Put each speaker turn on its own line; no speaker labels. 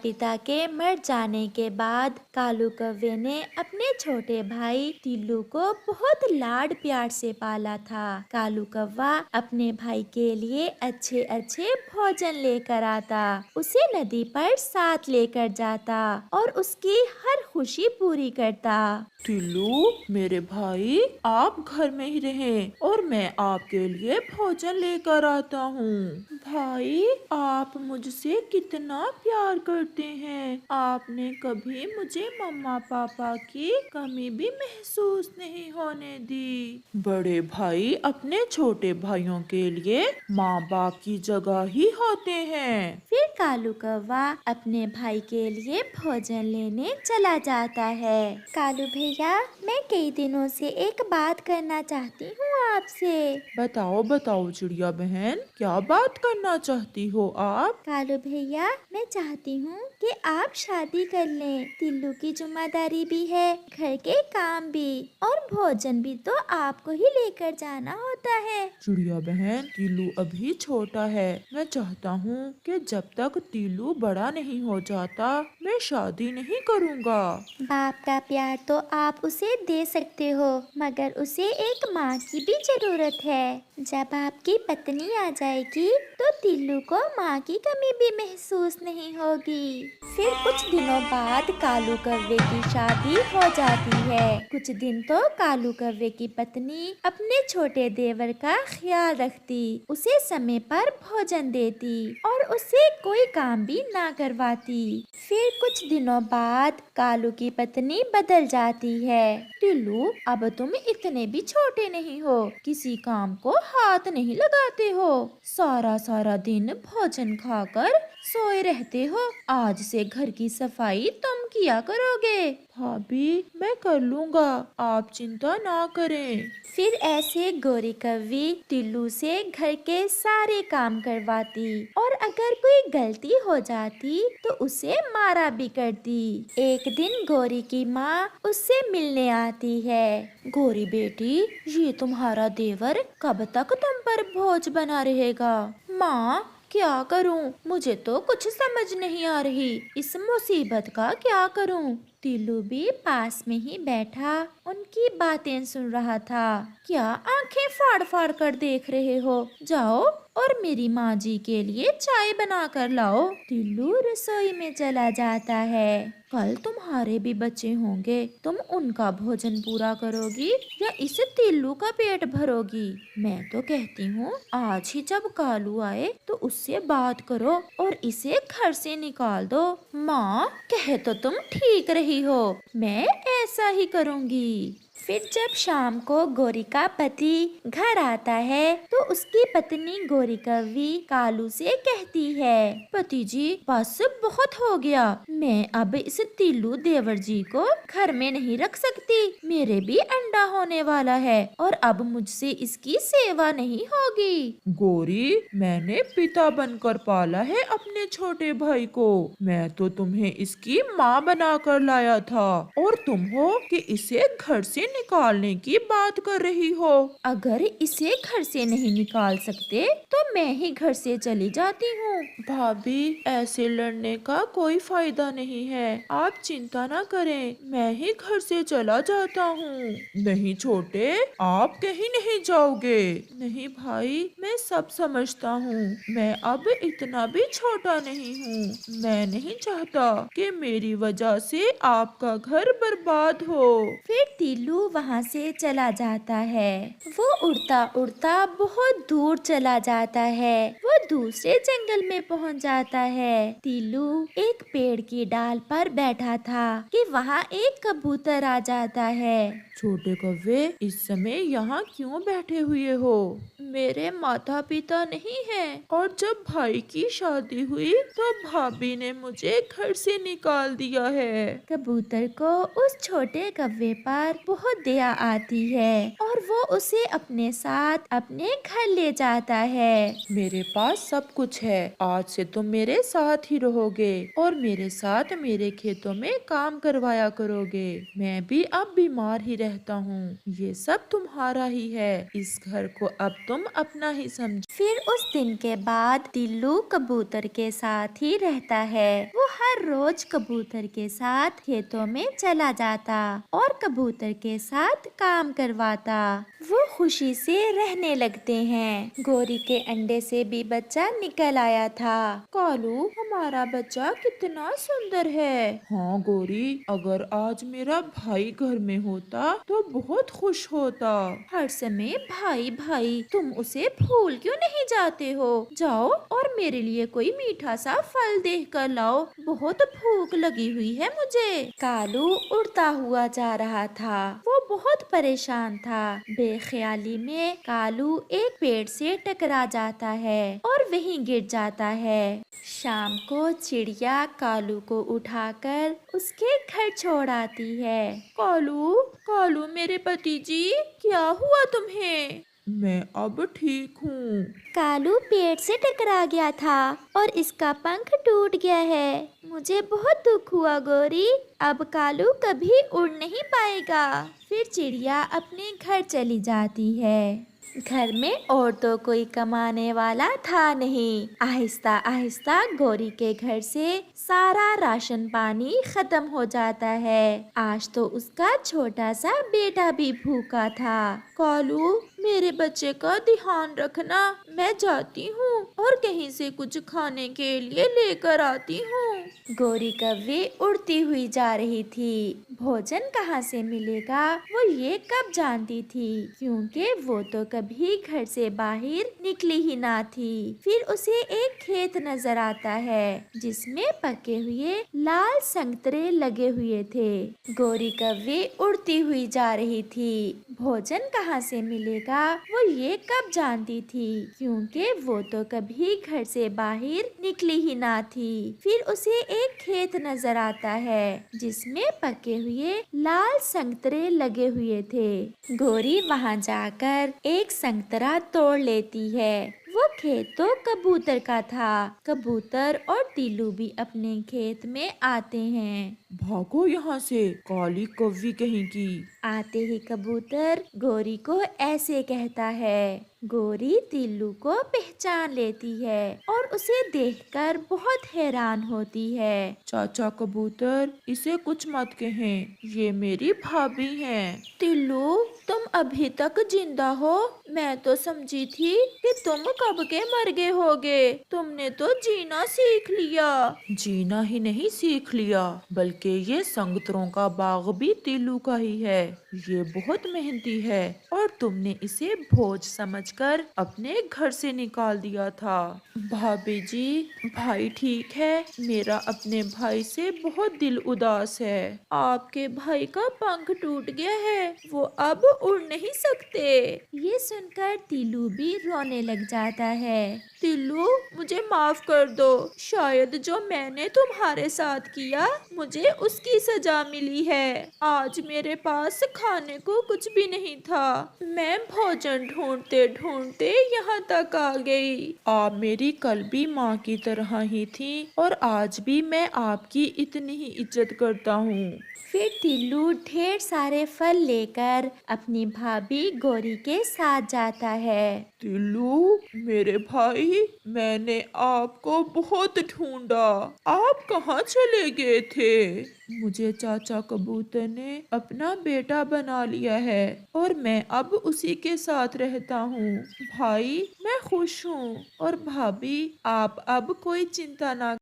पिता के मर जाने के बाद कालू कौवे ने अपने छोटे भाई टिल्लू को बहुत लाड प्यार से पाला था। कालू कौवा अपने भाई के लिए अच्छे अच्छे भोजन लेकर आता, उसे नदी पर साथ लेकर जाता और उसकी हर खुशी पूरी करता।
टिल्लू, मेरे भाई आप घर में ही रहें और मैं आपके लिए भोजन लेकर आता हूँ। भाई, आप मुझसे कितना प्यार करते हैं। आपने कभी मुझे मम्मा पापा की कमी भी महसूस नहीं होने दी। बड़े भाई अपने छोटे भाइयों के लिए माँ बाप की जगह ही होते हैं।
फिर कालू कौवा अपने भाई के लिए भोजन लेने चला जाता है। कालू भैया, मैं कई दिनों से एक बात करना चाहती हूँ आपसे।
बताओ बताओ चिड़िया बहन, क्या बात करना चाहती हो आप?
कालू भैया, मैं चाहती हूँ कि आप शादी कर लें। टिल्लू की जिम्मेदारी भी है, घर के काम भी और भोजन भी तो आपको ही लेकर जाना होता है।
चिड़िया बहन, टीलू अभी छोटा है। मैं चाहता हूँ कि जब तक टीलू बड़ा नहीं हो जाता मैं शादी नहीं करूँगा।
बाप का प्यार तो आप उसे दे सकते हो, मगर उसे एक माँ की भी जरूरत है। जब आपकी पत्नी आ जाएगी तो टिल्लू को माँ की कमी भी महसूस नहीं होगी। फिर कुछ दिनों बाद कालू कौवे की शादी हो जाती है। कुछ दिन तो कालू कौवे की पत्नी अपने छोटे देवर का ख्याल रखती, उसे समय पर भोजन देती और उसे कोई काम भी ना करवाती। फिर कुछ दिनों बाद कालू की पत्नी बदल जाती है। टिल्लू, अब तुम इतने भी छोटे नहीं हो, किसी काम को हाथ नहीं लगाते हो, सारा सारा दिन भोजन खाकर सोए रहते हो। आज से घर की सफाई तुम किया करोगे।
भाभी, मैं कर लूँगा, आप चिंता ना करें।
फिर ऐसे गोरी कौवी टिल्लू से घर के सारे काम करवाती और अगर कोई गलती हो जाती तो उसे मारा भी करती। एक दिन गोरी की माँ उससे मिलने आती है। गोरी बेटी, ये तुम्हारा देवर कब तक तुम पर बोझ बना रहेगा? माँ, क्या करूं? मुझे तो कुछ समझ नहीं आ रही, इस मुसीबत का क्या करूं? टिल्लू भी पास में ही बैठा उनकी बातें सुन रहा था। क्या आंखें फाड़ फाड़ कर देख रहे हो? जाओ और मेरी माँ जी के लिए चाय बना कर लाओ। टिल्लू रसोई में चला जाता है। कल तुम्हारे भी बच्चे होंगे, तुम उनका भोजन पूरा करोगी या इस टिल्लू का पेट भरोगी? मैं तो कहती हूँ आज ही जब कालू आए तो उससे बात करो और इसे घर से निकाल दो। माँ, कहे तो तुम ठीक रही हो, मैं ऐसा ही करूँगी। फिर जब शाम को गोरी का पति घर आता है तो उसकी पत्नी गोरी कौवी कालू से कहती है, पति जी, बस बहुत हो गया, मैं अब इस टिल्लू देवर जी को घर में नहीं रख सकती। मेरे भी अंडा होने वाला है और अब मुझसे इसकी सेवा नहीं होगी।
गोरी, मैंने पिता बनकर पाला है अपने छोटे भाई को। मैं तो तुम्हें इसकी माँ बनाकर लाया था और तुम हो कि इसे घर से निकालने की बात कर रही हो।
अगर इसे घर से नहीं निकाल सकते तो मैं ही घर से चली जाती हूँ।
भाभी, ऐसे लड़ने का कोई फायदा नहीं है, आप चिंता ना करें, मैं ही घर से चला जाता हूँ। नहीं छोटे, आप कहीं नहीं जाओगे। नहीं भाई, मैं सब समझता हूँ, मैं अब इतना भी छोटा नहीं हूँ। मैं नहीं चाहता कि मेरी वजह से आपका घर बर्बाद हो।
फिर टिल्लू वहाँ से चला जाता है। वो उड़ता उड़ता बहुत दूर चला जाता है। वो दूसरे जंगल में पहुँच जाता है। टिल्लू एक पेड़ की डाल पर बैठा था कि वहाँ एक कबूतर आ जाता है।
छोटे कव्वे, इस समय यहाँ क्यों बैठे हुए हो? मेरे माता पिता नहीं हैं और जब भाई की शादी हुई तो भाभी ने मुझे घर से निकाल दिया है।
कबूतर को उस छोटे कौवे पर बहुत दया आती है और वो उसे अपने साथ अपने घर ले जाता है।
मेरे पास सब कुछ है, आज से तुम मेरे साथ ही रहोगे और मेरे साथ मेरे खेतों में काम करवाया करोगे। मैं भी अब बीमार ही रहता हूँ, ये सब तुम्हारा ही है, इस घर को अब तुम अपना ही समझो।
फिर उस दिन के बाद टिल्लू कबूतर के साथ ही रहता है। वो हर रोज कबूतर के साथ खेतों में चला जाता और कबूतर के साथ काम करवाता। वो खुशी से रहने लगते हैं। गोरी के अंडे से भी बच्चा निकल आया था।
कालू, हमारा बच्चा कितना सुंदर है। हाँ गोरी, अगर आज मेरा भाई घर में होता तो बहुत खुश होता।
हर समय भाई भाई, तुम उसे भूल क्यों नहीं जाते हो? जाओ और मेरे लिए कोई मीठा सा फल देख कर लाओ, बहुत भूख लगी हुई है मुझे। कालू उड़ता हुआ जा रहा था। वो बहुत परेशान था। बेख्याली में कालू एक पेड़ से टकरा जाता है और वहीं गिर जाता है। शाम को चिड़िया कालू को उठाकर उसके घर छोड़ आती है।
कालू, कालू मेरे पति जी, क्या हुआ तुम्हें? मैं अब ठीक हूँ।
कालू पेड़ से टकरा गया था और इसका पंख टूट गया है। मुझे बहुत दुख हुआ गोरी, अब कालू कभी उड़ नहीं पाएगा। फिर चिड़िया अपने घर चली जाती है। घर में और तो कोई कमाने वाला था नहीं। आहिस्ता आहिस्ता गोरी के घर से सारा राशन पानी खत्म हो जाता है। आज तो उसका छोटा सा बेटा भी भूखा था।
कालू, मेरे बच्चे का ध्यान रखना, मैं जाती हूँ और कहीं से कुछ खाने के लिए लेकर आती हूँ।
गोरी कव्वे उड़ती हुई जा रही थी। भोजन कहाँ से मिलेगा वो ये कब जानती थी, क्योंकि वो तो कभी घर से बाहर निकली ही ना थी। फिर उसे एक खेत नजर आता है जिसमें पके हुए लाल संतरे लगे हुए थे। गोरी कव्वे उड़ती हुई जा रही थी। भोजन कहाँ से मिलेगा वो ये कब जानती थी, क्योंकि वो तो कभी घर से बाहर निकली ही ना थी। फिर उसे एक खेत नजर आता है जिसमें पके हुए लाल संतरे लगे हुए थे। गोरी वहां जाकर एक संतरा तोड़ लेती है। वो खेत तो कबूतर का था। कबूतर और टीलू भी अपने खेत में आते हैं।
भागो यहाँ से, काली कौवी कहीं की।
आते ही कबूतर गोरी को ऐसे कहता है। गोरी टिल्लू को पहचान लेती है और उसे देखकर बहुत हैरान होती है।
चाचा कबूतर, इसे कुछ मत कहें, ये मेरी भाभी हैं।
टिल्लू, तुम अभी तक जिंदा हो? मैं तो समझी थी कि तुम कब के मर गए होगे। तुमने तो जीना सीख लिया।
जीना ही नहीं सीख लिया, बल्कि ये संगतरों का बाग भी टिल्लू का ही है। ये बहुत मेहनती है और तुमने इसे भोज समझकर अपने घर से निकाल दिया था। भाभी जी, भाई ठीक है, मेरा अपने भाई से बहुत दिल उदास है। आपके भाई का पंख टूट गया है, वो अब उड़ नहीं सकते।
ये सुनकर टिल्लू भी रोने लग जाता है।
टिल्लू, मुझे माफ कर दो, शायद जो मैंने तुम्हारे साथ किया मुझे उसकी सजा मिली है। आज मेरे पास खाने को कुछ भी नहीं था, मैं भोजन ढूंढते ढूंढते यहाँ तक आ गई। आप मेरी कल भी माँ की तरह ही थी और आज भी मैं आपकी इतनी ही इज्जत करता हूँ।
फिर टिल्लू ढेर सारे फल लेकर अपनी भाभी गोरी के साथ जाता है।
टिल्लू, मेरे भाई, मैंने आपको बहुत ढूंढा, आप कहाँ चले गए थे? मुझे चाचा कबूतर ने अपना बेटा बना लिया है और मैं अब उसी के साथ रहता हूँ। भाई, मैं खुश हूँ और भाभी, आप अब कोई चिंता ना